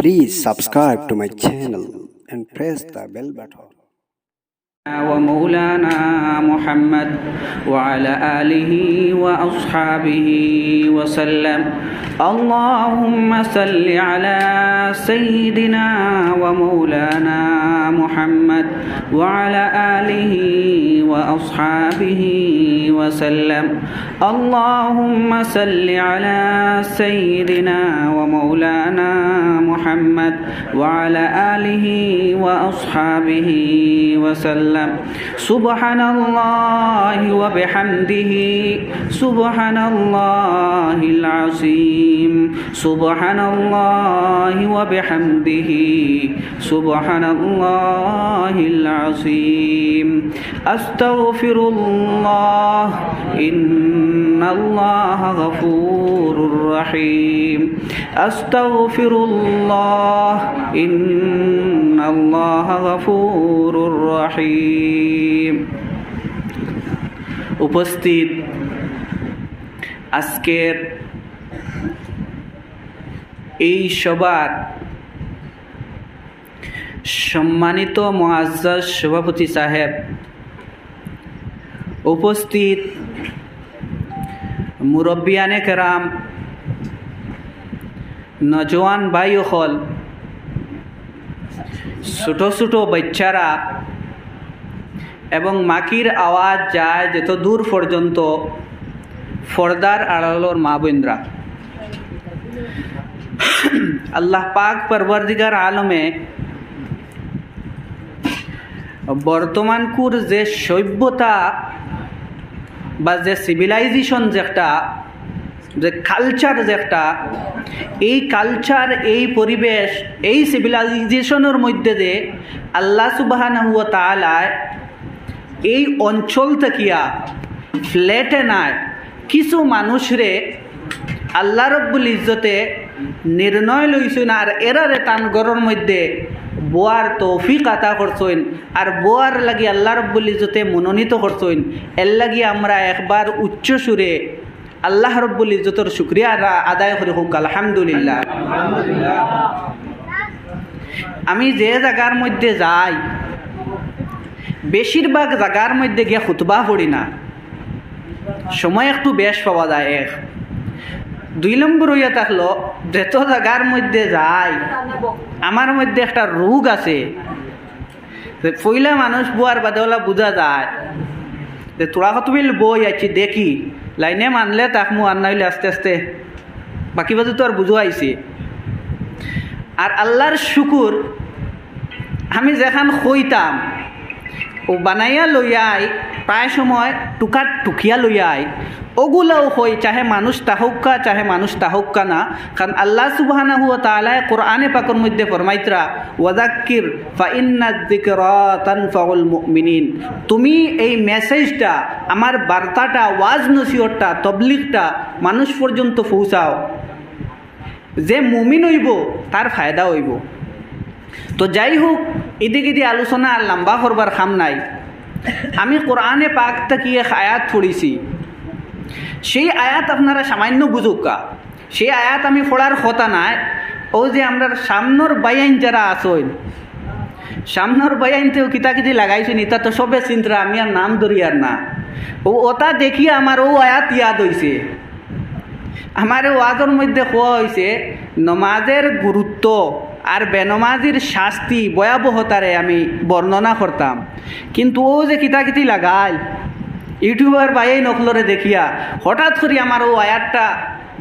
Please subscribe to my channel and press the bell button. ومولانا محمد وعلى آله وأصحابه وسلم. اللهم صل على سيدنا ومولانا محمد وعلى آله وأصحابه وسلم. اللهم صل على سيدنا ومولانا محمد وعلى آله وأصحابه وسلم. سبحان الله وبحمده سبحان الله العظيم. سبحان الله وبحمده سبحان الله العظيم. أستغفر الله إن الله غفور رحيم. أستغفر الله إن الله غفور রহিম। উপস্থিত আজকের এই সভার সম্মানিত মুআজ্জাজ সভাপতি সাহেব, উপস্থিত মুরব্বিয়ানে কেরাম, নজওয়ান ভাই হল, ছোট ছোট বাচ্চারা এবং মাকির আওয়াজ যায় যত দূর পর্যন্ত ফর্দার আড়ালোর মা বোনরা, আল্লাহ পাক পরবর্তীগার আলমে বর্তমানকুর যে সভ্যতা বা যে সিভিলাইজেশন যেটা, যে কালচার যেটা, এই কালচার, এই পরিবেশ, এই সিভিলাইজেশনের মধ্যে যে আল্লাহ সুবহানাহু ওয়া তাআলা এই অঞ্চল থাকিয়া ফ্ল্যাটে নাই কিছু মানুষরে আল্লাহ রব্বুল ইজ্জতে নির্ণয় লইছেন আর এরারে তান গরর মধ্যে বোয়ার তৌফিক আতা করছেন আর বোয়ার লাগি আল্লাহ রব্বুল ইজ্জতে মনোনীত করছেন। এর লাগি আমরা একবার উচ্চ সুরে আল্লাহ রব্বুল ইজ্জতের শুকরিয়া আদায় করি হোক আলহামদুলিল্লাহ। আমি যে জায়গার মধ্যে যাই বেশিরভাগ জায়গার মধ্যে গিয়ে খুতবা পড়ি না, সময় একটু বেশ পাওয়া যায়। এক দুই নম্বর হইয়া থাকলো, যত জায়গার মধ্যে যাই আমার মধ্যে একটা রোগ আছে, পইলা মানুষ বোয়ার বাদেওয়ালা বোঝা যায় যে তোরা কতবিল বই আছি দেখি লাইনে মানলে তাকমু আর নাইলে আস্তে আস্তে বাকি বাজু তো আর বুঝো আইছে। আর আল্লাহর শুকুর, আমি যেখান কইতাম ও বানাইয়া লইয়াই প্রায় সময় টুকার টুকিয়া লইয়াই ওগুলাও হই, চাহে মানুষ তাহক্কা চাহে মানুষ তাহক্কা না। কারণ আল্লাহ সুবহানাহু ওয়া তাআলা কোরআনে পাকের মধ্যে ফরমাইতরা ওয়াযাক্কির ফাইন্নায যিকরা তানফাউল মুমিনিন, তুমি এই মেসেজটা, আমার বার্তাটা, ওয়াজ নসিহতটা, তবলিগটা মানুষ পর্যন্ত পৌঁছাও, যে মুমিন হইব তার ফায়দা হইব। তো যাই হোক, এদিকে দিয়ে আলোচনা আর লম্বা করবার খাম নাই। আমি কোরআনে পাক থেকে এক আয়াত পড়েছি, সেই আয়াত আপনারা সামান্য বুঝুকা, সেই আয়াত আমি পড়ার কথা নাই। ও যে আমরা সামনের বাইন যারা আসেন, সামনের বাইনতেও কিতা কিতি লাগাইছেন, এটা তো সবে চিন্তা, আমি আর নাম ধরি আর না। ও ওটা দেখিয়ে আমার ও আয়াত ইয়াদ হয়েছে। আমার ওয়াজের মধ্যে কোয়া হয়েছে নমাজের গুরুত্ব আর বেনমাজির শাস্তি ভয়াবহতারে আমি বর্ণনা করতাম, কিন্তু ও যে কিতাকিতি লাগাল ইউটিউবার বাইয়ে নকলরে দেখিয়া হঠাৎ করে আমার ও আয়াতটা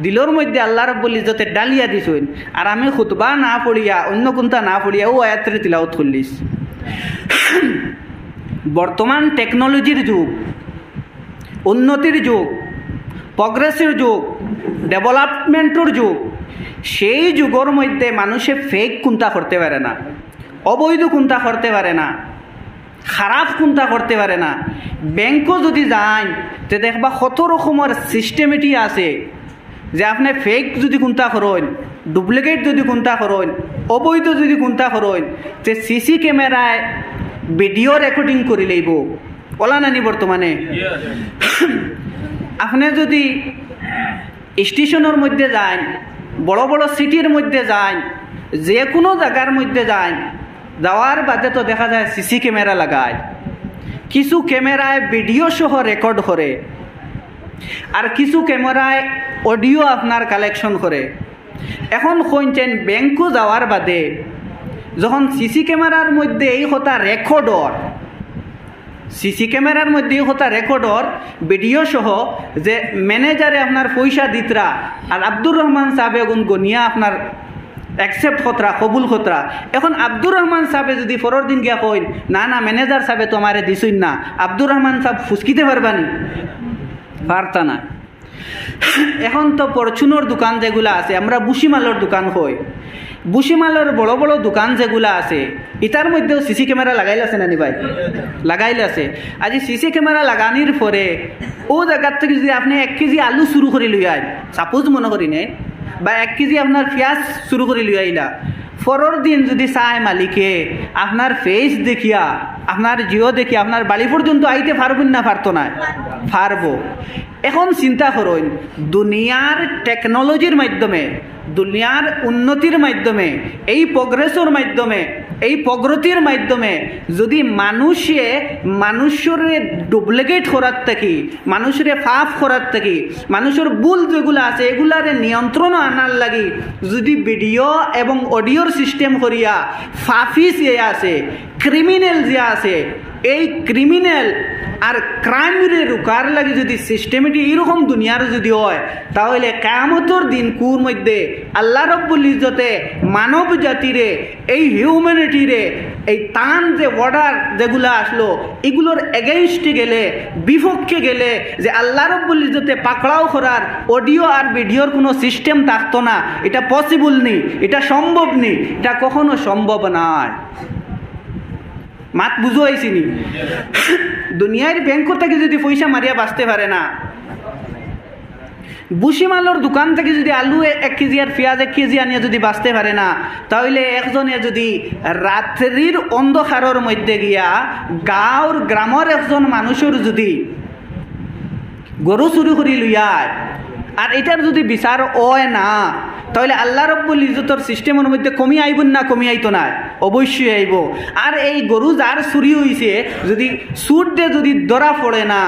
দিলর মধ্যে আল্লাহ রাব্বুল ইজ্জতে ডালিয়া দিছেন। আর আমি খুতবা না পড়িয়া, অন্য কোনটা না পড়িয়া ও আয়াতরে তিলাওয়াত করলিস। বর্তমান টেকনোলজির যুগ, উন্নতির যুগ, প্রগ্রেসের যুগ, ডেভেলপমেন্টের যুগ, সেই যুগের মধ্যে মানুষে ফেক কোনটা করতে পারে না, অবৈধ কোনটা করতে পারে না, খারাপ কোনটা করতে পারে না। ব্যাংকও যদি যান তে দেখবা কত রকমের সিস্টেমেটি আছে, যে আপনি ফেক যদি কোনটা করেন, ডুপ্লিকেট যদি কোনটা করেন, অবৈধ যদি কোনটা করেন, তে সিসি ক্যামেরায় ভিডিও রেকর্ডিং করে লইব ওলা নানি। বর্তমানে আপনি যদি স্টেশনের মধ্যে যান, বড় বড় সিটির মধ্যে যান, যে কোনো জায়গার মধ্যে যায়, যাওয়ার বাদে তো দেখা যায় সিসি ক্যামেরা লাগায়, কিছু ক্যামেরায় ভিডিও সহ রেকর্ড করে, আর কিছু ক্যামেরায় অডিও আপনার কালেকশন করে। এখন শুনছেন ব্যাংকও যাওয়ার বাদে যখন সিসি ক্যামেরার মধ্যে এই কথা রেকর্ডর, সিসি ক্যামেরার মধ্যে এই কথা রেকর্ডর ভিডিও সহ যে ম্যানেজারে আপনার পয়সা দিতরা আর আব্দুর রহমান সাহেব এগুন গনিয়া আপনার অ্যাকসেপ্ট খতরা, কবুল খতরা। এখন আব্দুর রহমান সাহেবে যদি পরের দিন গিয়া কইন না না ম্যানেজার সাহেবে তো আমারে দিছই না, আব্দুর রহমান সাহেব ফুসকিতে পারবানি? পারতা না। এখন তো পরচুনোর দোকান যেগুলো আছে, আমরা বুসিমালোর দোকান হই, বুসিমালোর বড় বড় দোকান যেগুলো আছে এটার মধ্যেও সিসি ক্যামেরা লাগাইলে আছে নানি ভাই? লাগাইলে আছে। আজি সিসি ক্যামেরা লাগানির পরে ও জায়গার থেকে যদি আপনি 1 কেজি আলু শুরু করে লই আই, সাপোজ মনে করি নেই, বা 1 কেজি আপনার পেঁয়াজ শুরু করে লই আইলা, পরের দিন যদি চায় মালিকে আপনার ফেস দেখিয়া, আপনার জিও দেখিয়া আপনার বাড়ি পর্যন্ত আইতে পারবেন না? পারতো না? পারবো। এখন চিন্তা করুন, দুনিয়ার টেকনোলজির মাধ্যমে, দুনিয়ার উন্নতির মাধ্যমে, এই প্রগ্রেসের মাধ্যমে, এই প্রগতির মাধ্যমে যদি মানুষের ডুপ্লিকেট করার থাকি, মানুষের ফাফ করার থাকি, মানুষের ভুল যেগুলো আছে এগুলার নিয়ন্ত্রণ আনার লাগি যদি ভিডিও এবং অডিওর সিস্টেম করিয়া ফাফি যে আছে, ক্রিমিনাল যে আছে, এই ক্রিমিনাল আর ক্রাইমরে রুকার লাগে যদি সিস্টেমটি এরকম দুনিয়ার যদি হয়, তাহলে কিয়ামতের দিন কুর মধ্যে আল্লাহ রব্বুল ইজ্জতে মানব জাতিরে, এই হিউম্যানিটিরে, এই তান যে অর্ডার যেগুলো আসলো এগুলোর এগেইনস্টে গেলে, বিপক্ষে গেলে, যে আল্লাহ রব্বুল ইজ্জতে পাকড়াও করার অডিও আর ভিডিওর কোনো সিস্টেম থাকতো না, এটা পসিবল নেই, এটা সম্ভব নেই, এটা কখনো সম্ভব নয়। মাত বুঝো আইসিনি? দুনিয়ার ব্যাংক থেকে যদি পয়সা মারিয়া বাঁচতে পারে না, বুসিমালোর দোকান থেকে যদি আলু 1 কেজি আর পেঁয়াজ 1 কেজি আনিয়া যদি বাঁচতে পারে না, তাহলে একজনে যদি রাত্রির অন্ধকারের মধ্যে গিয়া গ্রামের একজন মানুষের যদি গরু চুরি করি লইয়ায়, আর এটার যদি বিচার হয় না, তাহলে আল্লাহ রব্বুল ইজ্জতের সিস্টেমের মধ্যে কমি আইব না? কমি আইতো না? অবশ্যই আইব। আর এই গরু যার চুরি হয়েছে যদি সুট দিয়ে যদি ধরা পড়ে না,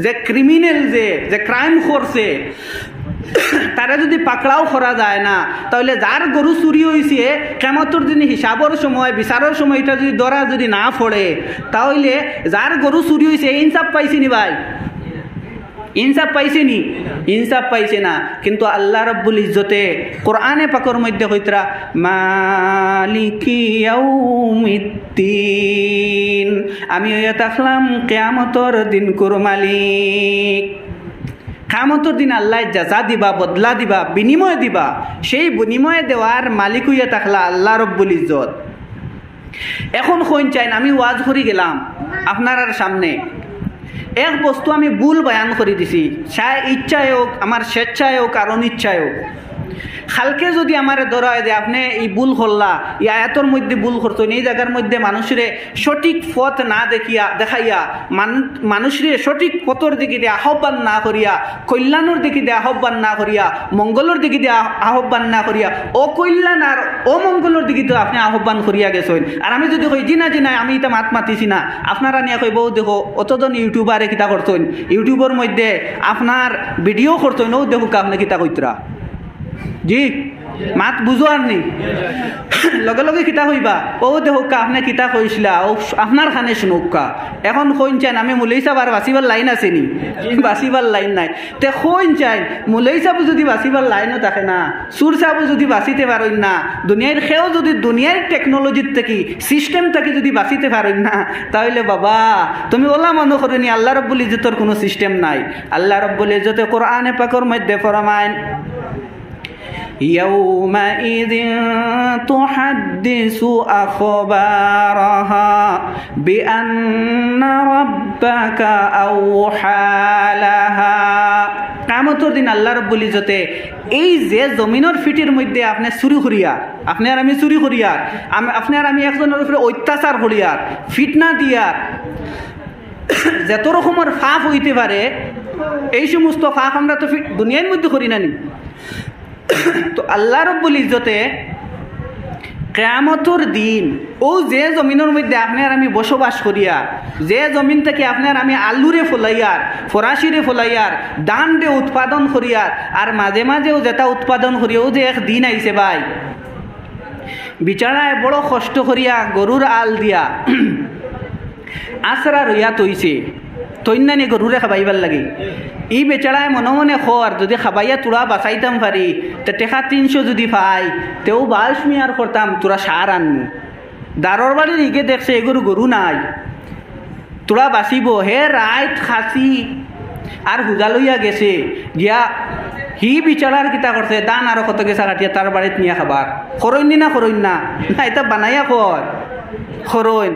যে ক্রিমিনাল যে ক্রাইম করছে তারা যদি পাকড়াও করা যায় না, তাহলে যার গরু চুরি হয়েছে কিয়ামতের দিন হিসাবের সময়, বিচারের সময় এটা যদি ধরা যদি না পড়ে, তাহলে যার গরু চুরি হয়েছে ইনসাফ পাইছে নি ভাই? ইনসাফ পাইছে নি? ইনসাফ পাইছে না। কিন্তু আল্লাহ রব্বুল ইজ্জতে কোরআনে পাকের মধ্যে কইতরা মালিকি ইয়াউমিদ্দিন, আমি হইয়া থাকলাম কিয়ামতের দিন কোর মালিক। কিয়ামতের দিন আল্লাহ জাযা দিবা, বদলা দিবা, বিনিময় দিবা, সেই বিনিময় দেওয়ার মালিক হইয়া থাকলা আল্লাহ রব্বুল ইজ্জত। এখন কইন চাইন আমি ওয়াজ করি গেলাম আপনার সামনে, এক বস্তু আমি ভুল বয়ান করে দিছি, চাই ইচ্ছায় হোক, আমার স্বেচ্ছায় হোক, আর অনিচ্ছায় হোক। খালকে যদি আমার ধরা হয় যে আপনি এই ভুল করলা, এই আয়াতর মধ্যে ভুল করতেন, এই জায়গার মধ্যে মানুষের সঠিক পথ না দেখাইয়া মানুষের সঠিক পথর দিকে দিয়ে আহ্বান না করিয়া, কল্যাণের দিকে দিয়ে আহ্বান না করিয়া, মঙ্গলের দিকে দিয়ে আহ্বান না করিয়া অকল্যাণ আর অমঙ্গলের দিকে তো আপনি আহ্বান করিয়া গেছেন। আর আমি যদি কই জিনা আমি এটা মাত মাতিছি না, আপনারা নিয়ে কইব দেখো অতজন ইউটিউবারে কিতা করতেন, ইউটিউবের মধ্যে আপনার ভিডিও করতেন, ও দেখো আপনি কিতা কইতরা জি মাত বুঝো আর নি লগে লগে কিতা হইবা, ও দেখুকা আপনি কিতা কইছিলা, ও আপনার খানে শুনুকা। এখন কইন চান আমি মুলাই সাহেব আর বাঁচিবার লাইন আছে নি? বাঁচিবার লাইন নাই। তে কইন চান মুলাই সাহেব যদি বাঁচিবার লাইনও থাকে না, সুর সাহেব যদি বাঁচিতে পারেন না, দুনিয়ার খেয়েও যদি দুনিয়ার টেকনোলজির থেকে সিস্টেম থেকে যদি বাঁচিতে পারেন না, তাহলে বাবা তুমি ওলা মনে করেনি আল্লাহ রব্বুল ইজ্জতের কোনো সিস্টেম নাই। আল্লাহ রব্বুল ইজ্জতে কোরআনে পাকের মধ্যে ফরমায় يومئذ تحدث أخبارها بأن ربك أوحى لها। কিয়ামতের দিন আল্লাহ রাব্বুল ইজ্জতে এই যে জমিনের ফিটের মধ্যে আপনি চুরি করিয়া, আপনি আর আমি চুরি করিয়া, আপনি আর আমি একজনের উপরে অত্যাচার করিয়া, ফিটনা দিয়া, যত রকমের ফাঁপ হইতে পারে, এই সমস্ত ফাঁপ আমরা তো দুনিয়ার মধ্যে করি না নি। তো আল্লাহ রব্বুল ইজ্জতে কিয়ামতর দিন ও যে জমিনের মধ্যে আপনার আমি বসবাস করিয়া, যে জমিন থেকে আপনার আমি আলুরে ফলাইয়ার, ফরাসিরে ফলাইয়ার, ধান রে উৎপাদন করিয়ার, আর মাঝে মাঝেও যেটা উৎপাদন করিয়াও যে এক দিন আইছে ভাই, বিচারায় বড় কষ্ট করিয়া গরুর আল দিয়া আশ্রা রইয়া তৈছে, তৈন্যানি গরুরে খাবাইবার লাগে। ই বেচারায় মনে মনে খর যদি খাবাইয়া তোরা বাঁচাইতাম পারি, তো টেকা 300 যদি পাই তেও বাস মিয়ার করতাম, তোরা সার আনমু। দারর বাড়ির ইগে দেখছে এগুলো গরু নাই, তোরা বাঁচিব। হে রাইত খাসি আর হুজা লইয়া গেছে গিয়া হি বিচারার কিতা করছে, দান আরো কত গেছা কাটিয়া তার বাড়িত নিয়ে খাবার। খরইনি না খরইন না, না এটা বানাইয়া খর খরইন।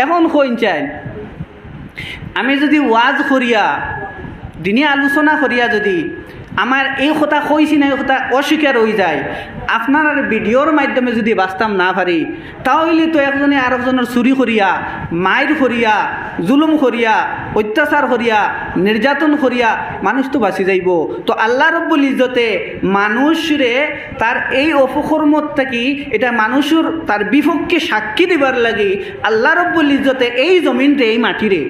এখন কইন চাই আমি যদি ওয়াজ করিয়া দিনে আলোচনা করিয়া যদি আমার এই কথা কইছি না এই কথা অস্বীকার হয়ে যায়, আপনার ভিডিওর মাধ্যমে যদি বাঁচতাম না পারি, তাহলে তো একজনে আরেকজনের চুরি করিয়া, মায়ের করিয়া, জুলুম করিয়া, অত্যাচার করিয়া, নির্যাতন করিয়া মানুষ তো বাঁচি যাইব। তো আল্লাহ রব্বুল ইজ্জতে মানুষরে তার এই অপকর্মত থেকে এটা মানুষের তার বিপক্ষে সাক্ষী দিবার লাগে আল্লাহ রব্বুল ইজ্জতে এই জমিনরে, এই মাটিরে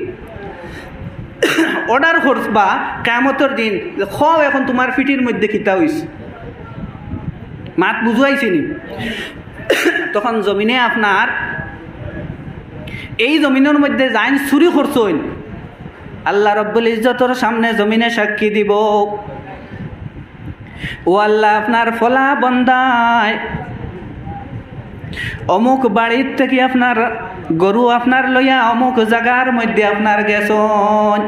অর্ডার করবা কিয়ামতের দিন, খাও এখন তোমার ফিটির মধ্যে কিতা হইছে, মাত বুঝাইছে নি? তখন জমিনে আপনার এই জমিনের মধ্যে যাইন চুরি করছইন, আল্লাহ রব্বুল ইজ্জতের সামনে জমিনে সাক্ষী দিব, ও আল্লাহ আপনার ফলা বন্দায় অমুক বাড়ির থেকে আপনার গরু আপনার লইয়া অমুক জায়গার মধ্যে আপনার গেছন,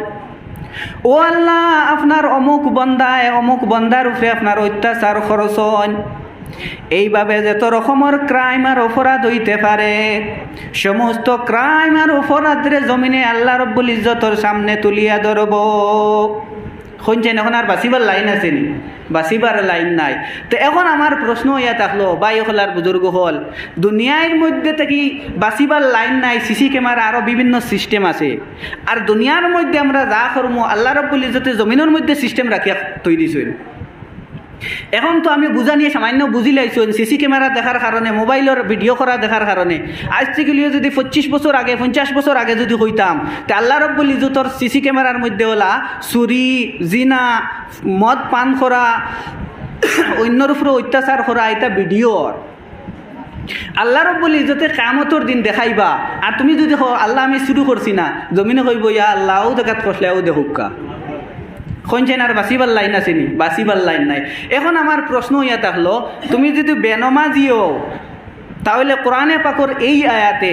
ও আল্লাহ আপনার অমুক বন্দায় অমুক বন্দার উপরে আপনার অত্যাচার খরচন। এইভাবে যত রকমের ক্রাইম আর অপরাধ হইতে পারে সমস্ত ক্রাইম আর অপরাধরে জমিনে আল্লাহ রব্বুল ইজ্জতের সামনে তুলিয়া ধরব। শুনছেন? এখন আর বাঁচিবার লাইন আছে নি? বাঁচিবার লাইন নাই। তো এখন আমার প্রশ্ন ইয়া থাকলো, বাই হলার বুজুর্গ হল, দুনিয়ার মধ্যে থেকে বাঁচিবার লাইন নাই, সিসি ক্যামেরা আরও বিভিন্ন সিস্টেম আছে, আর দুনিয়ার মধ্যে আমরা যা করবো আল্লাহ রব্বুল ইজ্জতে জমিনের মধ্যে সিস্টেম রাখিয়া তৈরি দিয়েছেন। এখন তো আমি বুঝা নিয়ে সামান্য বুঝি লাইছেন সিসি ক্যামেরা দেখার কারণে, মোবাইলের ভিডিও করা দেখার কারণে। আজ থেকে যদি 25 বছর আগে 50 বছর আগে যদি হইতাম, তো আল্লাহ রব্বুল ইজ্জতের সিসি ক্যামেরার মধ্যে ওলা চুরি, জিনা, মদ পান করা, অন্যর উপরে অত্যাচার করা, এটা ভিডিওর আল্লাহ রব্বুল ইজ্জতে কিয়ামতের দিন দেখাইবা। আর তুমি যদি আল্লাহ আমি শুরু করছি না, জমিনে কইব ইয়া আল্লাহ ও দেখাত কষলেও দেখুকা। শুনছেন? আর বাঁচিবার লাইন আছে নি? বাঁচিবার লাইন নাই। এখন আমার প্রশ্ন ইয়া থাকলো, তুমি যদি বেনমাজিও তাহলে কোরআনে পাকর এই আয়াতে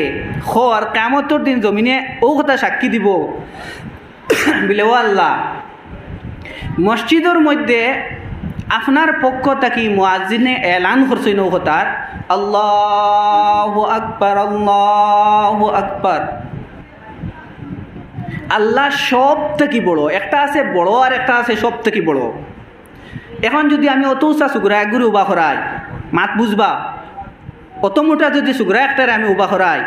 খর কিয়ামতের দিন জমিনে ও কথা সাক্ষী দিব বলে, ও আল্লাহ মসজিদের মধ্যে আপনার পক্ষ থাকি মুয়াজ্জিনে এলান করছেন ও কথার, আল্লাহু আকবার আল্লাহু আকবার, আল্লাহ সব থেকে বড়। একটা আছে বড় আর একটা আছে সব থেকে বড়। এখন যদি আমি অত উঁচা সুগরা এক গুরু উবা করাই, মাত বুঝবা, অত মোটা যদি সুগরা একটারে আমি উবা করাই,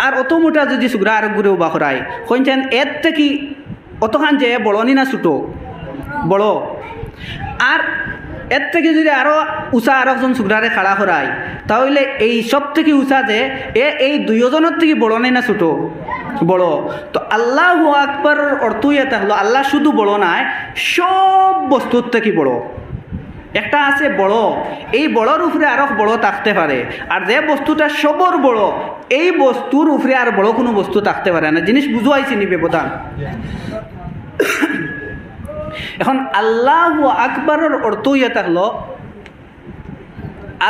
আর অত মোটা যদি সুগরা আর গুরু উবা করাই, কইছেন এর থেকে অতখান যে বড় নি না ছোটো? বড়। আর এর থেকে যদি আরও উঁচা আর একজন সুগরারে খাড়া করাই, তাহলে এই সব থেকে উঁচা যে এই দুইজনের থেকে বড় নেই না ছোটো? বড়। তো আল্লাহু আকবরের অর্থ এটা হলো আল্লাহ শুধু বড় নাই, সব বস্তুর থেকে বড়। একটা আছে বড়, এই বড়র উপরে আরো বড় থাকতে পারে, আর যে বস্তুটা সবর বড় এই বস্তুর উপরে আর বড় কোনো বস্তু থাকতে পারে না। জিনিস বুঝাইছি নি ব্যবধান? এখন আল্লাহু আকবরের অর্থ এটা হলো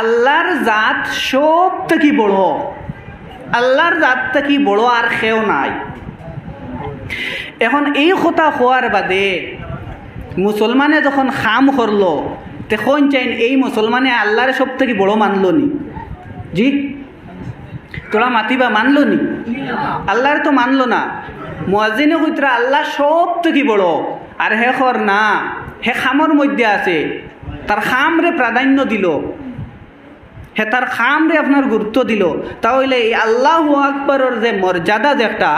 আল্লাহর জাত সব থেকে বড়, আল্লাহর জাত থেকে বড় আর কেউ নাই। এখন এই কথা হওয়ার বাদে মুসলমানে যখন খাম করলো, তখন চাইন এই মুসলমানে আল্লাহর সব থেকে বড় মানলো নি? জি তোরা মাতিবা, মানলো নি? আল্লাহর তো মানলো না। মুয়াজ্জিনে কইতরা আল্লাহ সব থেকে বড়, আর হে খর না, হে খামর মধ্যে আছে, তার খামরে প্রাধান্য দিল, হে তার খামরে আপনার গুরুত্ব দিল। তাহলে এই আল্লাহু আকবরের যে মর্যাদা যে একটা,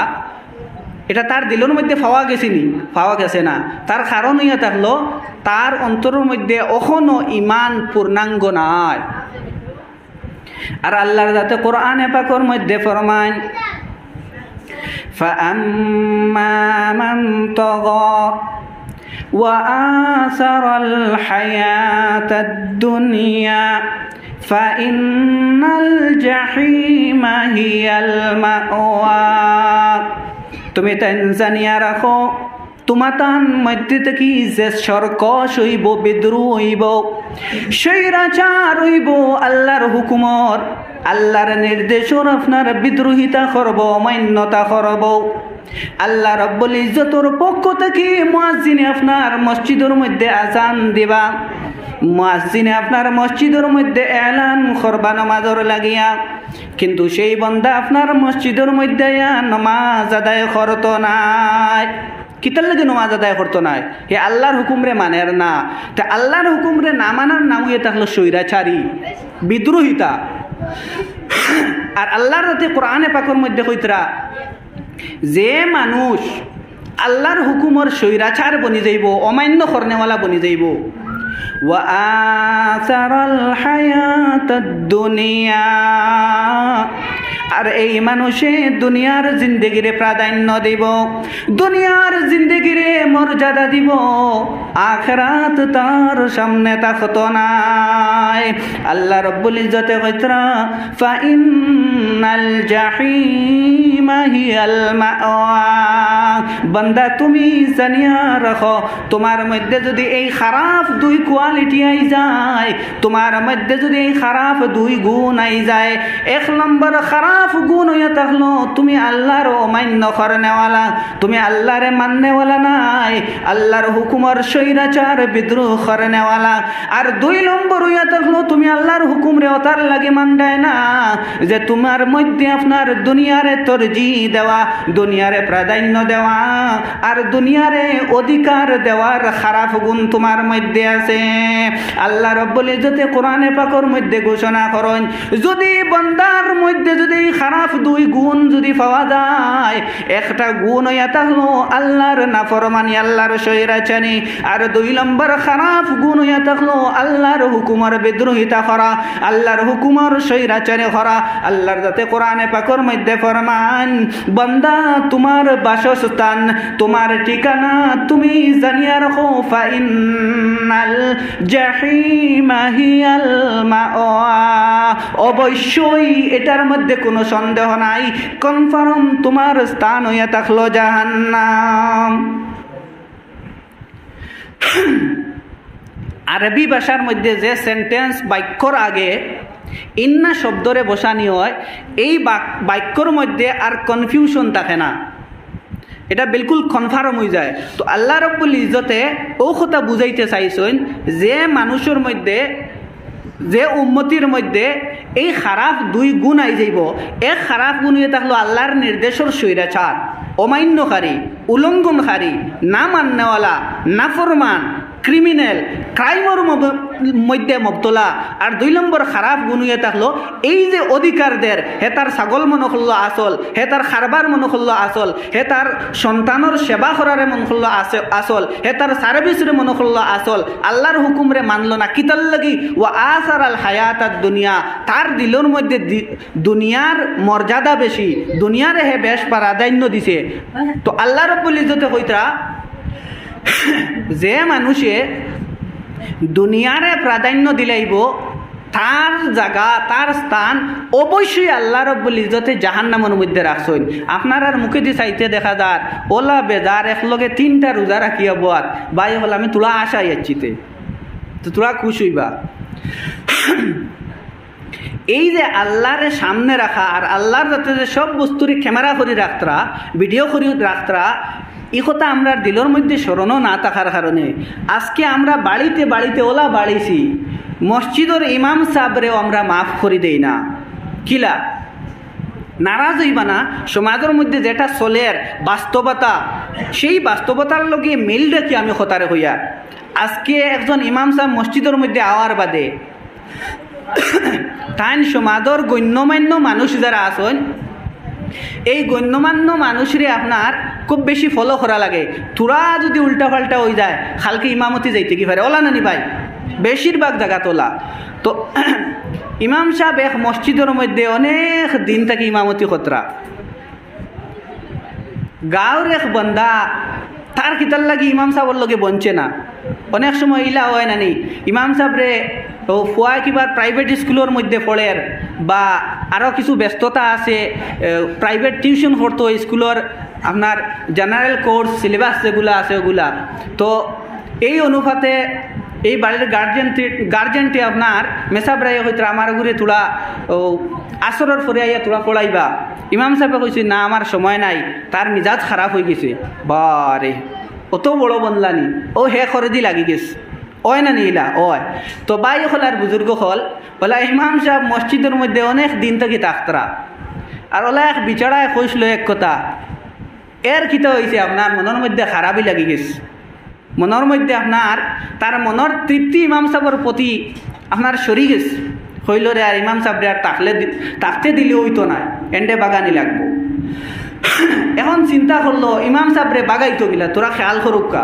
এটা তার দিলের মধ্যে পাওয়া গেছিনি? পাওয়া গেছে না। তার কারণ ইয়ে থাকলো তার অন্তরের মধ্যে এখনো ইমান পূর্ণাঙ্গ নাই। আর আল্লাহর যাতে কোরআনে পাকের মধ্যে ফরমান فأما من طغى وآثر الحياة الدنيا فإن الجحيم هي المأوى তুমি জানিয়া রাখো তোমাতান মধ্যে থেকে যে সরকশ হইব, বিদ্রোহ হইব, স্বৈরাচার হইব, আল্লাহর হুকুমর আল্লাহর নির্দেশর আপনার বিদ্রোহিতা করব, অমান্যতা করব। আল্লাহ রব্বুল ইজ্জতের পক্ষ থেকে মুয়াজ্জিনে আপনার মসজিদের মধ্যে আজান দিবা, মুয়াজ্জিনে আপনার মসজিদের মধ্যে এলান করবা নামাজের লাগিয়া, কিন্তু সেই বান্দা আপনার মসজিদের মধ্যে নামাজ আদায় করতো নাই। কিতার লাগে নামাজ আদায় করতো নাই? হে আল্লাহর হুকুমরে মানের না। তা আল্লাহর হুকুমরে না মানার নাম হয়ে থাকলো স্বৈরাচারী, বিদ্রোহিতা। আর আল্লাহর রাতে কোরআনে পাকের মধ্যে কইতরা যে মানুষ আল্লাহর হুকুমর স্বৈরাচার বনি যাইব, অমান্য করনেওয়ালা বনি যাইব, ওয়াআসারাল হায়াতাদ দুনিয়া, আর এই মানুষে দুনিয়ার জিন্দেগিরে প্রাধান্য দিব, দুনিয়ার জিন্দেগিরে মর্যাদা দিব, আখিরাত তার সামনে তাকতো নাই। আল্লাহ রব্বুল ইজ্জতে কইতরা ফাইনাল জাহিমা হিয়াল মাওয়া, বান্দা তুমি জানিয়া রাখো তোমার মধ্যে যদি এই খারাপ দুই কোয়ালিটি আই যায়, তোমার মধ্যে যদি এই খারাপ দুই গুণ আই যায়, এক নম্বর খারাপ গুণ হইয়া থাকলো তুমি আল্লাহর অমান্য করনেওয়ালা, তুমি আল্লাহরে মাননেওয়ালা নাই, আল্লাহর হুকুমর স্বৈরাচার বিদ্রোহ করনেওয়ালা। আর দুই নম্বর হইয়া থাকলো তুমি আল্লাহর হুকুমরে অতার লাগে মানডায় না, যে তোমার মধ্যে আপনার দুনিয়ারে তরজি দেওয়া, দুনিয়ারে প্রাধান্য দেওয়া, আর দুনিয়ারে অধিকার দেওয়ার খারাপ গুণ তোমার মধ্যে আছে। আল্লাহ রব্বুল ইজ্জতে কোরআনে পাকের মধ্যে ঘোষণা করেন, যদি বান্দার মধ্যে যদি খারাপ দুই গুণ যদি পাওয়া যায়, একটা গুণ হইয়া থাকলো আল্লাহর নাফরমানি, আল্লাহর স্বৈরাচারী, আর দুই নম্বর খারাপ গুণ হইয়া থাকলো আল্লাহর হুকুমর বিদ্রোহিতা করা, আল্লাহর হুকুমর স্বৈরাচারী করা। আল্লাহর যাতে কোরআনে পাকের মধ্যে ফরমান, বান্দা তোমার বাসস্থান, তোমার ঠিকানা তুমি জানিয়া রাখো, ফাইনাল জাহিমা হিয়াল মাওয়া, অবশ্যই এটার মধ্যে কোনো সন্দেহ নাই, কনফার্ম তোমার স্থান হইয়া থাকলো জাহান্নাম। আরবি ভাষার মধ্যে যে সেন্টেন্স বাক্যর আগে ইন্না শব্দরে বসানি হয়, এই বাক্যর মধ্যে আর কনফিউশন থাকে না, এটা বিলকুল কনফার্ম হয়ে যায়। তো আল্লাহ রব্বুল ইজ্জতে ও কথা বুঝাইতে চাইছেন যে মানুষের মধ্যে, যে উম্মতির মধ্যে এই খারাপ দুই গুণ আই যাইব, এক খারাপ গুণ হয়ে থাকলো আল্লাহর নির্দেশর স্বৈরাচার, অমান্যকারী, উল্লঙ্ঘনকারী, না মান্যওয়ালা, নাফরমান, ক্রিমিনাল, ক্রাইমের মধ্যে মবতলা। আর দুই নম্বর খারাপ গুণ হয়ে থাকলো এই যে অধিকারদের, হে তার ছাগল মনে করলো আসল, হে তার খারবার মনে করলো আসল, হে তার সন্তানের সেবা করারে মনে করলো আসল, হে তার সার্ভিসরে মনে করলো আসল, আল্লাহর হুকুমরে মানলো না। কিতার লাগি? ও আসার আল হায়াত আর দুনিয়া, তার দিলের মধ্যে দুনিয়ার মর্যাদা বেশি, দুনিয়ারে হে বেশ প্রাধান্য দিছে। তো আল্লাহ রব্বুল ইজ্জতে কইতা যে মানুষে দুনিয়ারে প্রাধান্য দিলাইব, তার জায়গা, তার স্থান অবশ্যই আল্লাহ রব্বুল ইজ্জতে জাহান্নামের মধ্যে রাখছেন। আপনার আর মুখে দিয়ে চাইতে দেখা যায় ওলা বেজার একলগে 3টা রোজা রাখিয়া বোয়াত ভাই হল আমি তোলা আশা যাচ্ছিতে, তো তোরা খুশ হইবা। এই যে আল্লাহরে সামনে রাখা আর আল্লাহর যাতে যে সব বস্তুরে ক্যামেরা করে রাখতরা, ভিডিও করে রাখতরা, এই কথা আমরা দিলের মধ্যে স্মরণও না থাকার কারণে আজকে আমরা বাড়িতে বাড়িতে ওলা বাড়িছি, মসজিদের ইমাম সাহেবরেও আমরা মাফ করে দেই না। কিলা নারাজ হইবা না? সমাজের মধ্যে যেটা চলের বাস্তবতা, সেই বাস্তবতার লগে মিল রেখে আমি হতারে হইয়া আজকে একজন ইমাম সাহেব মসজিদের মধ্যে আওয়ার বাদে তাই সমাজের গণ্যমান্য মানুষ যারা আছেন, এই গণ্যমান্য মানুষরে আপনার খুব বেশি ফলো করা লাগে। তোরা যদি উল্টা পাল্টা হয়ে যায় কালকে ইমামতি যাইতে কি পারে, ওলা নানি ভাই বেশিরভাগ জায়গা তোলা। তো ইমাম সাহেব এক মসজিদের মধ্যে অনেক দিন থেকে ইমামতি খতরা গাঁওর এক বন্দা তার কিতার লাগি ইমাম সাহেবের লগে বঞ্চে না। অনেক সময় ইলা হয় না নি ইমাম সাহেবরে ফুয়া কিবা প্রাইভেট স্কুলের মধ্যে পড়ের বা আরও কিছু ব্যস্ততা আছে, প্রাইভেট টিউশন করতো স্কুলের আপনার জেনারেল কোর্স সিলেবাস যেগুলো আছে ওগুলা। তো এই অনুপাতে এই বাড়ির গার্জেনটি আপনার মেসাব রায় হইতে আমার ঘুরে তোলা আসরের পরে আইয়া তোলা পড়াইবা। ইমাম সাহেবে কইছে না আমার সময় নাই, তার মিজাজ খারাপ হয়ে গেছে। বারে অত বড় বনলানি ও হে করে দি লাগি গেছে ওয় না নিলা ওয়। তো বাই হল আর বুজুর্গ হল বলা ইমাম সাহেব মসজিদের মধ্যে অনেক দিন থেকে তাকতরা আর ওলা এক বিচারায় কইছিল এক কথা, এর খিতে হয়েছে আপনার মনের মধ্যে খারাপই লাগি গেছে। মনের মধ্যে আপনার তার মনের তৃপ্তি ইমাম সাহেবের প্রতি আপনার সরি গেছে। হইল রে আর ইমাম সাহেব আর তাকতে দিলে হইতো না, এন্ডে বাগানি লাগবো। এখন চিন্তা করলো ইমাম সাহেবরে বাগাইতো গিলা, তোরা খেয়াল করুকা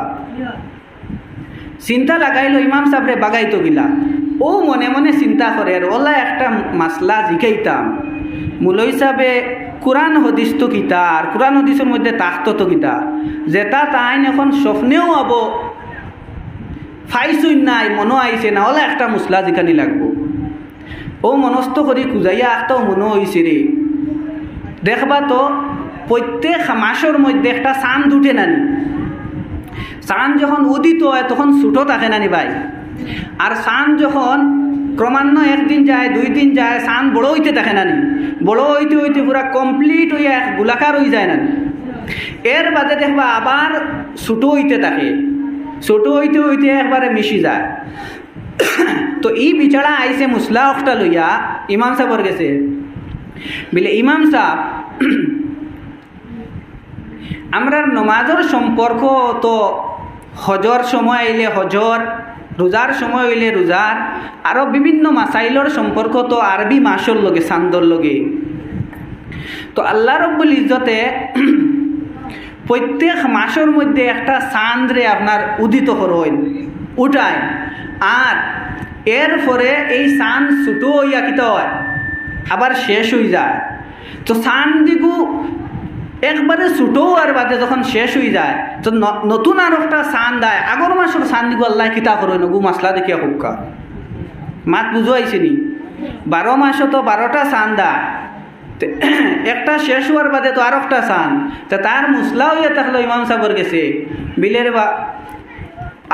চিন্তা লাগাইলো ইমাম সাহেবরে বাগাইতো গিলা। ও মনে মনে চিন্তা করে আর ওলা একটা মাসলা জিকাইতাম মুলই সাহেবে কোরআন হদিস তো কিতা আর কোরআন হদিসের মধ্যে তাকত তো কিতা যেটা তাইন এখন স্বপ্নেও হব ফাইসুই নাই মনো আইছে না, ওলা একটা মশলা জিকানি লাগবো। ও মনস্থ করি খুঁজাইয়া একটাও মনো হয়েছে রে দেখবা তো প্রত্যেক মাসের মধ্যে একটা চাঁদ উঠে নানি, চাঁদ যখন উদিত হয় তখন ছুটো থাকে নানি ভাই, আর চাঁদ যখন ক্রমান্বয়ে একদিন যায় 2 দিন যায় চাঁদ বড় হইতে থাকে নানি, বড় হইতে হইতে পুরা কমপ্লিট হইয়া এক গোলাকার হয়ে যায় নানি। এর বাদে দেখবা আবার ছোটো হইতে থাকে, ছোটো হইতে হইতে একবারে মিশি যায়। তো এই বিচারা আইসে মুসলা একটা লইয়া ইমাম সাহেবর গেছে বলে ইমাম সাহেব আমরা নমাজের সম্পর্ক তো হজর সময় আইলে হজর, রোজার সময় হইলে রোজার, আরও বিভিন্ন মাসাইলর সম্পর্ক তো আরবি মাসর লগে চান্দর লগে। তো আল্লাহ রব্বুল ইজ্জতে প্রত্যেক মাসের মধ্যে একটা চাঁদরে আপনার উদিত করেন উঠায়, আর এর পরে এই চাঁদ ছোটো হইয়া কিতা হয় আবার শেষ হয়ে যায়। তো চাঁদ দিগু একবারে ছোটো আর বাদে যখন শেষ হয়ে যায় তো নতুন আর একটা চাঁদ দেয়, আগর মাসের চাঁদ দিগু আল্লাহ কিতা করে নগু মাসলা দেখিয়া খুবকা মাত বুঝো আইছে নি 12 মাসে তো 12টা চাঁদ দেয়, একটা শেষ হওয়ার বাদে তো আর একটা চাঁদ। তা তার মুসলা হইয়া থাকলো ইমাম সাহেবর গেছে বিলের বা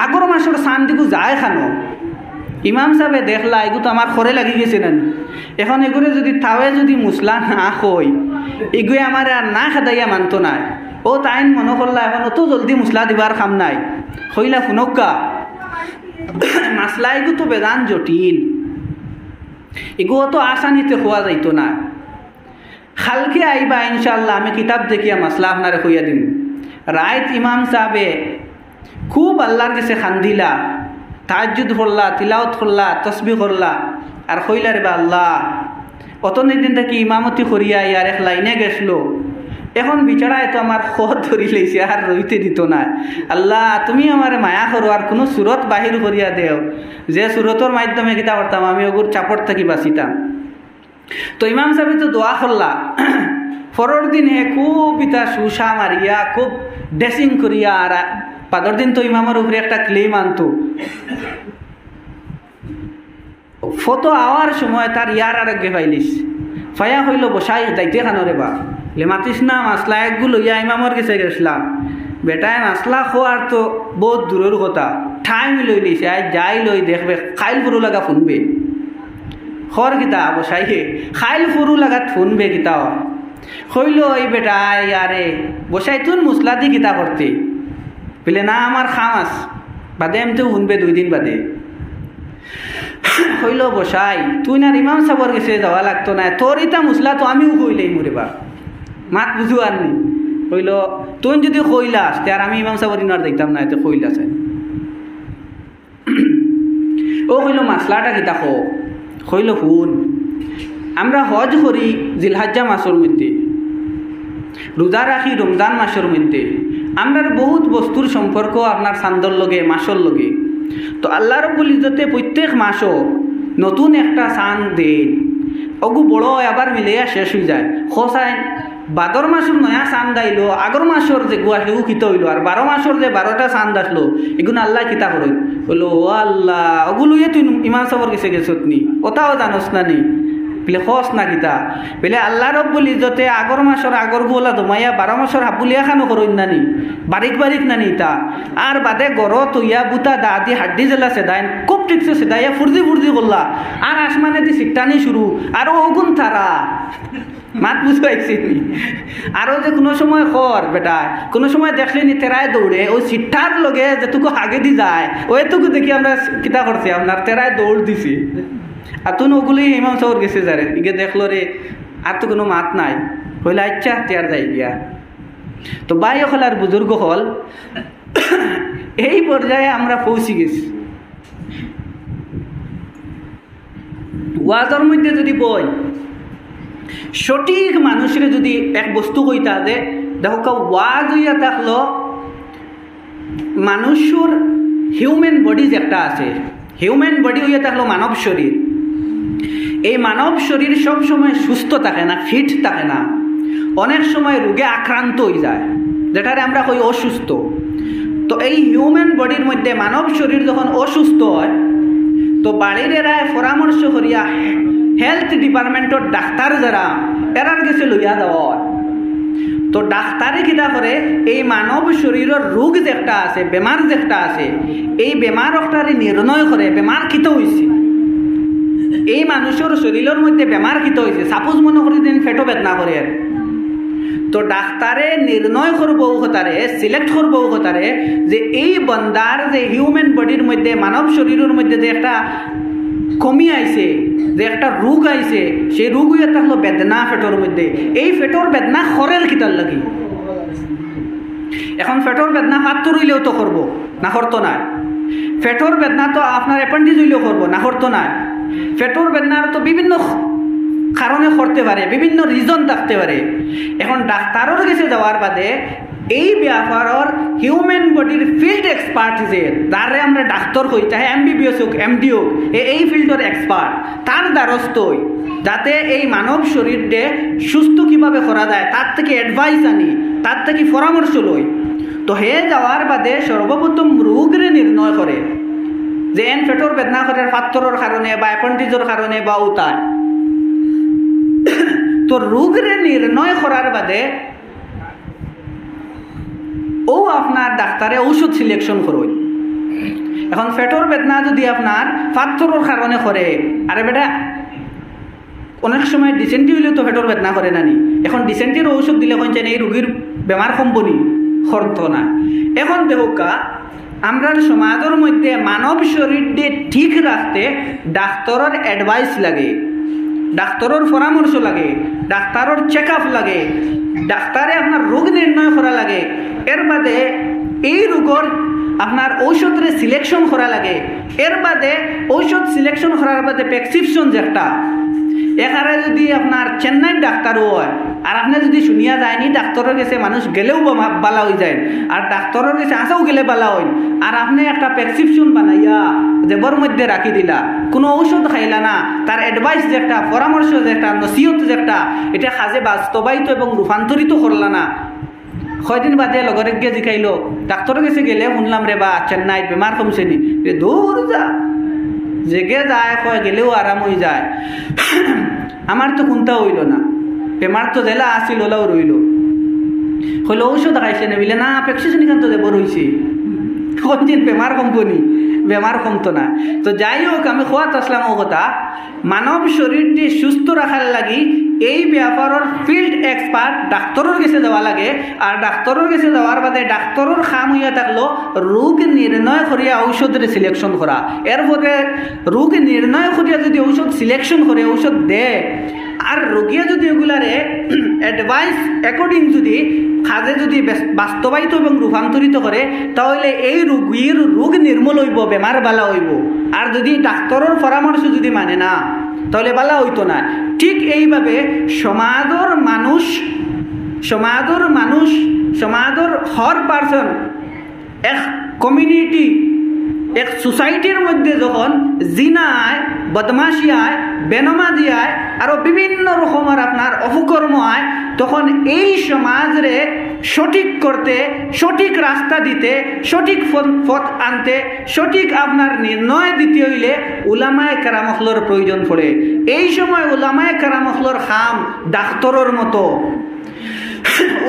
আগর মাসের চাঁদ দিগু যায় খানো। ইমাম সাহেবে দেখলা এগু তো আমার খরে লাগি গেছে না, এখন এগুলো যদি তাওয়ে যদি মুসলা না হই এগুয়ে আমার আর না খেদাইয়া মানতো না। ও তাইন মনে করলা এখন অত জলদি মুসলা দিবার কাম নাই, হইলা ফুনক্কা মাসলা এগু তো বেদান জটিল, এগু তো আসানিতে খোয়া যাইতো না। খালকে আইবা ইনশাল্লাহ আমি কিতাব দেখিয়া মাসলা আপনারে কইয়া দিম। রাইত ইমাম সাহেবে খুব আল্লাহর কাছে খান্দিলা, তাহাজ্জুদ করলা, তিলাওয়াত করলা, তসবিহ করলা, আর কইলা রে বা আল্লাহ অতদিন দিন থেকে ইমামতি করিয়া ইয়ার এক লাইনে গেছিল, এখন বিচারায় তো আমার খত ধরি লইছে আর রইতে দিত না। আল্লাহ তুমি আমার মায়া করো আর কোনো সুরত বাহির করিয়া দেও যে সুরতর মাধ্যমে কিতা করতাম আমি ওগুর চাপট থাকি বাঁচিতাম। তো ইমাম সাহেব তো দোয়া করলা, পরের দিন হে খুব ইতা সুসা মারিয়া খুব ড্রেসিং করিয়া, আর পাদর দিন তো ইমামের উপরে একটা ক্লেম আনতো। ফটো আওয়ার সময় তার ইয়ার আরোগ্য পাইলিস ফায়া হইল বসাই দাইতে খানো রে বা লে মাতিস না মাসলা একগুলো ইয়া ইমামর কাছে গেছিলাম বেটায় মাসলা খোয়ার তো বহুত দূরের কথা, ঠাই লই লিছে আই যাই লই দেখবে খাইল ফুরু লাগা ফুনবে খর কিতা বসাইহে খাইল ফুরু লাগাত ফুনবে কিতা হইল এই বেটা ইয়ারে বসাই তুন মুসলা দি কিতা করতে বলে না আমার খামাস বাদে এমতেও শুনবে 2 দিন বাদে। হইল বসাই তুই না ইমাম সাহেবর গেছে যাওয়া লাগতো না, তোর ইতা মুসলা তো আমিও কইলেই মরে বা মাত বুঝু আর নি। হইল তুই যদি কইলাস তার আমি ইমাম সাহেবর ইনার দেখতাম না, এতে কইলাস ও হইল মাসলাটা কিতা হইল শুন আমরা হজ করি জিলহাজ্জা মাসের মধ্যে, রোজা রাখি রমজান মাসের মধ্যে, আমরা বহুত বস্তুর সম্পর্ক আপনার চান্দর লগে মাসর লগে। তো আল্লাহ রব্বুল ইজ্জতে প্রত্যেক মাসও নতুন একটা চান দিন অগু বড় আবার মিলিয়া শেষ হয়ে যায় খোসাইন ভাদর মাসের নয়া চান্দ আইলো আগর মাসের যে গুয়া সেগু কিতা হইলো আর 12 মাসের যে 12টা চান্দ আসলো এগুলো আল্লাহ কিতা করই বললো ও আল্লাহ ওগুলোই তুই ইমাম সাহর গেছে গেছত নি ওটাও জানোস না নি বলে খস না কিতা বলে আল্লাহ রব্বুল ইজ্জতে আগর মাসের আগর গোলা দমাইয়া 12 মাসের হাবুলিয়া খানো করইন নানি বারিক বারিক নানি তা আর বাদে গর তুইয়া বুতা দাদি হাড্ডি জেলা সেদাইন খুব ঠিকছে সেদাইয়া ফুর্জি ফুর্জি করলা আর আসমানে দি সিটানি শুরু আর ওগুন থারা মাত বুঝাইছি আরও যে কোনো সময় কর বেটা কোনো সময় দেখলে নি তেরায় দৌড়ে ওই সিটটার লগে যেটুকু আগে দি যায় ওইটুকু দেখি আমরা কিতা করছি আপনার তেরায় দৌড় দিছি আর তুই ওগুলি ইমাম সাহর গেছে যারে ইগে দেখলো রে আর তো কোনো মাত নাই হইলে আচ্ছা তিয়ার যাই গিয়া তো বাই হল আর বুজুর্গ হল এই পর্যায়ে আমরা পৌঁছে গেছি ওয়াজের মধ্যে যদি বই সঠিক মানুষের যদি এক বস্তু কইতা যে দেখো ওয়াজ হইয়া থাকলো মানুষের হিউম্যান বডি যে একটা আছে হিউম্যান বডি হইয়া থাকলো মানব শরীর এই মানব শরীর সব সময় সুস্থ থাকে না ফিট থাকে না অনেক সময় রোগে আক্রান্ত হয়ে যায় যেটারে আমরা কই অসুস্থ তো এই হিউম্যান বডির মধ্যে মানব শরীর যখন অসুস্থ হয় তো বাড়ির এরায় পরামর্শ করিয়া হেলথ ডিপার্টমেন্টের ডাক্তার যারা এরার কাছে লইয়া যাওয়া তো ডাক্তারে কিতা করে এই মানব শরীরের রোগ যে একটা আছে বেমার যে একটা আছে এই বেমার একটারে নির্ণয় করে বেমার কিতা হয়েছে এই মানুষের শরীরের মধ্যে বেমার কিতা হয়েছে সাপোজ মনে করি দিন ফেটো বেদনা করে তো ডাক্তারে নির্ণয় করবো কথারে সিলেক্ট করবো কথারে যে এই বন্দার যে হিউম্যান বডির মধ্যে মানব শরীরের মধ্যে যে একটা কমি আইছে যে একটা রোগ আইছে সেই রোগ হইয়া থাকলো বেদনা ফেটোর মধ্যে এই ফেটোর বেদনা খরের কিতার লাগি এখন ফেটোর বেদনা হাত রইলেও তো করবো না করতো না ফেটোর বেদনা তো আপনার অ্যাপেন্ডিস হইলেও করবো না করতো না ফেটোর বেদনার তো বিভিন্ন কারণে করতে পারে বিভিন্ন রিজন থাকতে পারে এখন ডাক্তারের কাছে যাওয়ার বাদে এই ব্যাপারের হিউম্যান বডির ফিল্ড এক্সপার্ট যে যারে আমরা ডাক্তার কই চাহে এমবিবিএস হোক এমডি হোক এই ফিল্ডের এক্সপার্ট তার দ্বারস্থ হই যাতে এই মানব শরীরকে সুস্থ কিভাবে করা যায় তার থেকে অ্যাডভাইস আনি তার থেকে পরামর্শ লই তো হে যাওয়ার বাদে সর্বপ্রথম রোগরে নির্ণয় করে যে এন পেটর বেদনা করে পাথরের কারণে বা অ্যাপেন্ডিসের কারণে বা উতায় তো রোগরে নির্ণয় করার বাদে ও আপনার ডাক্তারে ঔষধ সিলেকশন করবে এখন পেটর বেদনা যদি আপনার পাথরের কারণে করে আরে বেটা অনেক সময় ডিসেন্ট্রি হইলেও তো পেটর বেদনা করে নানি এখন ডিসেন্ট্রির ঔষধ দিলে কইছেন এই রোগীর বেমার কমবনি করতো না এখন দেহকা আমরা সমাজের মধ্যে মানব শরীরকে ঠিক রাখতে ডাক্তারের অ্যাডভাইস লাগে ডাক্তারের পরামর্শ লাগে ডাক্তারের চেক আপ লাগে ডাক্তারে আপনার রোগ নির্ণয় করা লাগে এর বাদে এই রোগের আপনার ঔষধরে সিলেকশন করা লাগে এর বাদে ঔষধ সিলেকশন করার বাদে প্রেসক্রিপশন যেটা এখানে যদি আপনার চেন্নাইয়ের ডাক্তারও হয় আর আপনি যদি শুনিয়া যায়নি ডাক্তারের কাছে মানুষ গেলেও বালা হয়ে যায় আর ডাক্তারের কাছে আসেও গেলে বালা হয় আর আপনি একটা প্রেসক্রিপশন বানাইয়া জেবর মধ্যে রাখি দিলা কোনো ঔষধ খাইলা না তার অ্যাডভাইস যে একটা পরামর্শ যে একটা নসিহত যে একটা এটা কাজে বাস্তবায়িত এবং রূপান্তরিত করলা না কয়দিন বাদে লগরে গিয়ে জিকাইল ডাক্তারের কাছে গেলে শুনলাম রে বা চেন্নাইত বেমার কমছে নি দূর যা জেগে যায় কয় গেলেও আরাম হয়ে যায় আমার তো কোনটা হইল না বেমার তো জেলা আসিল ওলাও রইল হইলে ঔষধ খাইছে না বলে না প্রেসক্রিপশন এখান তো দেবর হয়েছে কোনদিন বেমার কমবনি বেমার কমতো না তো যাই হোক আমি খোয়াত আসলাম ও কথা মানব শরীরটি সুস্থ রাখার লাগি এই ব্যাপারের ফিল্ড এক্সপার্ট ডাক্তারের কাছে যাওয়া লাগে আর ডাক্তারের কাছে যাওয়ার বাদে ডাক্তারের কাম হইয়া থাকলো রোগ নির্ণয় করিয়া ঔষধের সিলেকশন করা এরপরে রোগ নির্ণয় করিয়া যদি ঔষধ সিলেকশন করে ঔষধ দেয় আর রোগিয়া যদি এগুলারে অ্যাডভাইস অ্যাকর্ডিং যদি কাজে যদি বাস্তবায়িত এবং রূপান্তরিত করে তাহলে এই রোগীর রোগ নির্মূল হইব বেমার বালা হইব আর যদি ডাক্তারের পরামর্শ যদি মানে না তাহলে বালা হইতো না ঠিক এইভাবে সমাজের হর পার্সন এক কমিউনিটি এক সোসাইটির মধ্যে যখন জিনা আয়, বদমাশি আয়, বেনমাজি আয়, আরও বিভিন্ন রকমের আপনার অপকর্ম আয়, তখন এই সমাজরে সঠিক করতে, সঠিক রাস্তা দিতে, সঠিক পথ আনতে, সঠিক আপনার নির্ণয় দিতে হইলে উলামায়ে কেরামহলর প্রয়োজন পড়ে। এই সময় উলামায়ে কেরামহলর খাম ডাক্তরের মতো।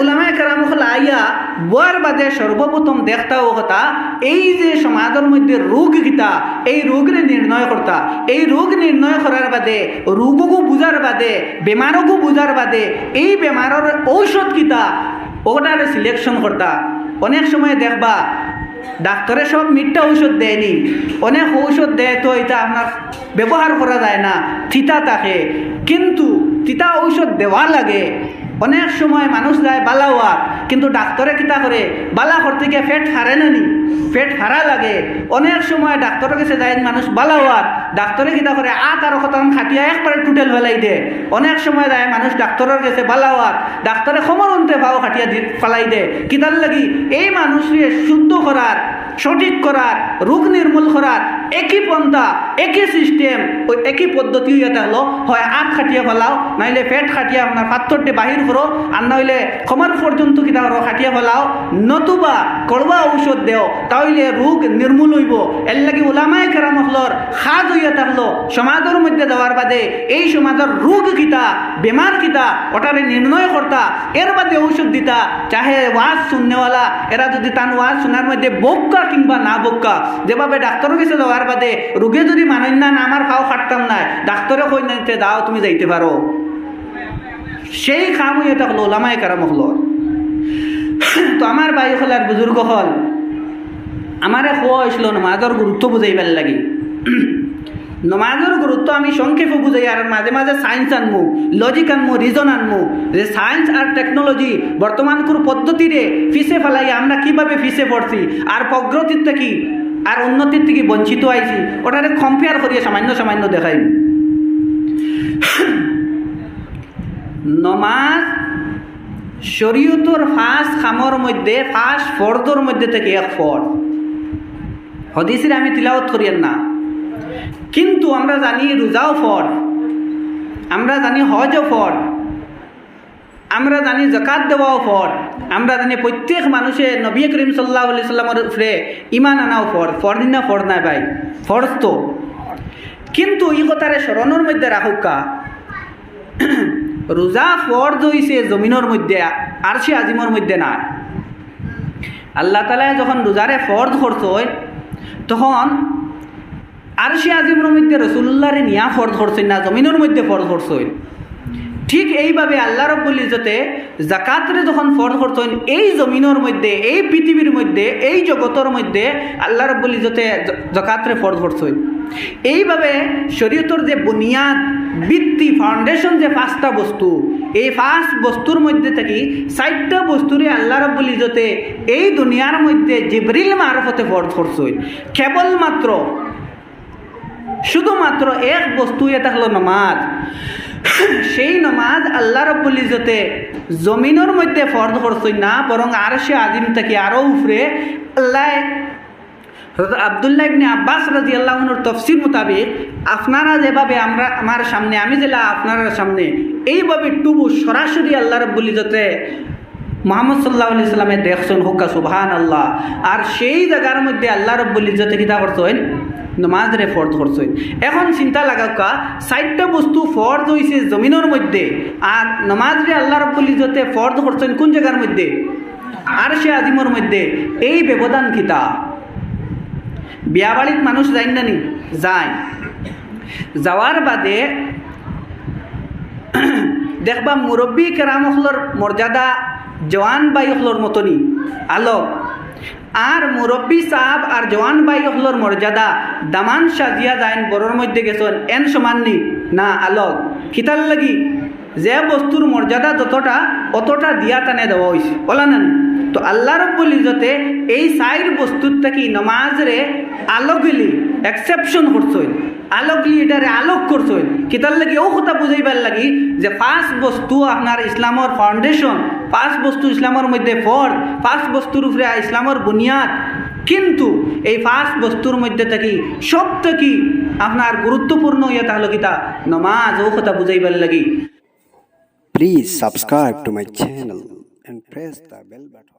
উলামায়ে কেরামহল আইয়া বয়ার বাদে সর্বপ্রথম দেখতাও কথা এই যে সমাজের মধ্যে রোগ গীতা, এই রোগরে নির্ণয় করতা, এই রোগ নির্ণয় করার বাদে রোগকো বুঝার বাদে বেমারকো বুঝার বাদে এই বেমারের ঔষধ গীতা ওটারে সিলেকশন করতা। অনেক সময় দেখবা ডাক্তারে সব মিথ্যা ঔষধ দেয়নি, অনেক ঔষধ দেয় তো এটা আপনার ব্যবহার করা যায় না, থিতা থাকে, কিন্তু থিতা ঔষধ দেওয়া লাগে। অনেক সময় মানুষ যায় বালা হওয়ার, কিন্তু ডাক্তারে কিতা করে বালা করতে গিয়ে পেট ফারে না নি, পেট ফারা লাগে। অনেক সময় ডাক্তারের কাছে যায় মানুষ বালা হওয়ার, ডাক্তারে কিতা করে আর কতক্ষণ খাটিয়া একবারে টুটেল ফেলাই দে। অনেক সময় যায় মানুষ ডাক্তারের কাছে বালা হওয়ার, ডাক্তারে সমর অন্তে ভাও খাটিয়া ফেলাই দে। কিতার লাগি এই মানুষকে শুদ্ধ করার, সঠিক করার, রোগ নির্মূল করার একই পন্থা, একই সিস্টেম, ওই একই পদ্ধতি এটা হলো হয় আখ খাটিয়া ফেলাও, নাইলে পেট খাটিয়া আপনার পাত্রটি বাহির করো, আর নইলে ক্ষমার পর্যন্ত কিতা করো খাটিয়া ফেলাও, নতুবা কড়বা ঔষধ দেও, তাইলে রোগ নির্মূল হইব। এর লাগি উলামায়ে কেরামহলর খাজ হইয়া থাকলো সমাজের মধ্যে দেওয়ার বাদে এই সমাজের রোগ কিতা, বেমার কিতা ওটারে নির্ণয় করতা, এর বাদে ঔষধ দিতা। চাহে ওয়াজ শুননেওয়ালা এরা যদি তান ওয়াজ শোনার মধ্যে বক্কা কিংবা না বক্কা, যেভাবে ডাক্তারের কাছে যাওয়ার বাদে রোগে যদি মানেন না আমার খাও খাটতাম না, ডাক্তারে কই নাইতে দাও তুমি যাইতে পারো, সেই কাম হইয়া থাকলো উলামায়ে কেরামহলর। তো আমার ভাই হল আর বুজুর্গ হল আমারে খোয়া হয়েছিল নমাজের গুরুত্ব বুঝাইবার লাগি। নমাজের গুরুত্ব আমি সংক্ষেপে বুঝাই, আর মাঝে মাঝে সায়েন্স আনমু, লজিক আনমু, রিজন আনমু, যে সায়েন্স আর টেকনোলজি বর্তমানকুর পদ্ধতিরে ফিসে ফেলাই আমরা কিভাবে ফিসে পড়ছি, আর প্রগতির থেকে আর উন্নতির থেকে বঞ্চিত আইছি, ওটারে কম্পেয়ার করিয়ে সামান্য সামান্য দেখাই। নমাজ শরীয়তর ফার্স্ট খামর মধ্যে, ফার্স্ট ফরদর মধ্যে থেকে এক ফরদ। হাদিসের আমি তিলাওয়াত করিয়েন না, কিন্তু আমরা জানি রোজাও ফরদ, আমরা জানি হজও ফরদ, আমরা জানি যাকাত দেওয়াও ফরদ, আমরা জানি প্রত্যেক মানুষের নবী করিম সাল্লাল্লাহু আলাইহি সাল্লামের উপরে ঈমান আনাও ফরদ। ফরদ না ফরদ নাই ভাই, ফরজ তো। কিন্তু এই কথারে স্মরণের মধ্যে রাখুকা, রোজা ফরজ হইছে জমিনের মধ্যে, আরশে আজিমের মধ্যে না। আল্লাহ তাআলা যখন রোজারে ফরজ করছেন তখন আরশে আজিমের মধ্যে রাসূলুল্লাহরে নিয়া ফরজ করছেন না, জমিনের মধ্যে ফরজ করছেন। ঠিক এইভাবে আল্লাহ রাব্বুল ইজ্জতে যাকাতরে যখন ফরজ করছেন এই জমিনের মধ্যে, এই পৃথিবীর মধ্যে, এই জগতের মধ্যে আল্লাহ রাব্বুল ইজ্জতে যাকাতরে ফরজ করছেন। এইভাবে শরীয়তের যে বুনিয়াদ, ভিত্তি, ফাউন্ডেশন যে পাঁচটা বস্তু, এই পাঁচ বস্তুর মধ্যে থেকে 4টা বস্তুরে আল্লাহ রাব্বুল ইজ্জতে এই দুনিয়ার মধ্যে জিবরিল মারফতে ফরজ করছেন। কেবলমাত্র শুধুমাত্র এক বস্তু এটা হলো নামাজ। সেই নামাজ আল্লাহ রাব্বুল ইজ্জতে জমিনের মধ্যে ফরজ করছেন না, বরং আরশে আজিম থেকে আরও উপরে আল্লাহ আব্দুল্লাহ ইবনে আব্বাস রাদিয়াল্লাহু আনহুর তাফসীর মোতাবেক আপনারা যেভাবে আমার সামনে, আমি যেলা আপনার সামনে, এইভাবে টুবু সরাসরি আল্লাহ রাব্বুল ইজ্জতে মুহাম্মদ সাল্লাল্লাহু আলাইহি সাল্লামে দেখছেন, হুক্কা সুবহানাল্লাহ। আর সেই জায়গার মধ্যে আল্লাহ রাব্বুল ইজ্জতে কিতা করছেন, নামাজরে ফরজ করছেন। এখন চিন্তা লাগাকা 4টা বস্তু ফরজ হইছে জমিনের মধ্যে, আর নামাজরে আল্লাহ রাব্বুল ইজ্জতে ফরজ করছেন কোন জায়গার মধ্যে, আরশে আজিমের মধ্যে। এই ব্যবধান কিতা? বিয়া বাড়িত মানুষ যায় না নি? যায়। যাওয়ার বাদে দেখবা মুরব্বী কেরামহলর মর্যাদা জওয়ান বাইহলর মতনই আলোক, আর মুরব্বী সাহাব আর জওয়ান বাইহলর মর্যাদা দামান সাজিয়া যায় বড়োর মধ্যে গেছেন এন সমাননি না আলোক। খিতার লাগি যে বস্তুর মর্যাদা যতটা অতটা দিয়া টানে দেওয়া হয়েছে, বলা না? তো আল্লাহ রাব্বুল ইজ্জতে এই 4 বস্তুর থেকে নমাজরে আলোকলি এক্সেপশন করছেন, আলোকলি এটারে আলোক করছেন। কিতার লাগি ও কথা বুঝাইবার লাগি যে 5 বস্তু আপনার ইসলামের ফাউন্ডেশন, 5 বস্তু ইসলামের মধ্যে ফরজ, 5 বস্তুর উপরে ইসলামের বুনিয়াদ, কিন্তু এই পাঁচ বস্তুর মধ্যে থাকি সব থেকে আপনার গুরুত্বপূর্ণ ইয়ে তাহলে কিতা নমাজ ও কথা বুঝাইবার লাগি Please subscribe to my channel and press the bell button.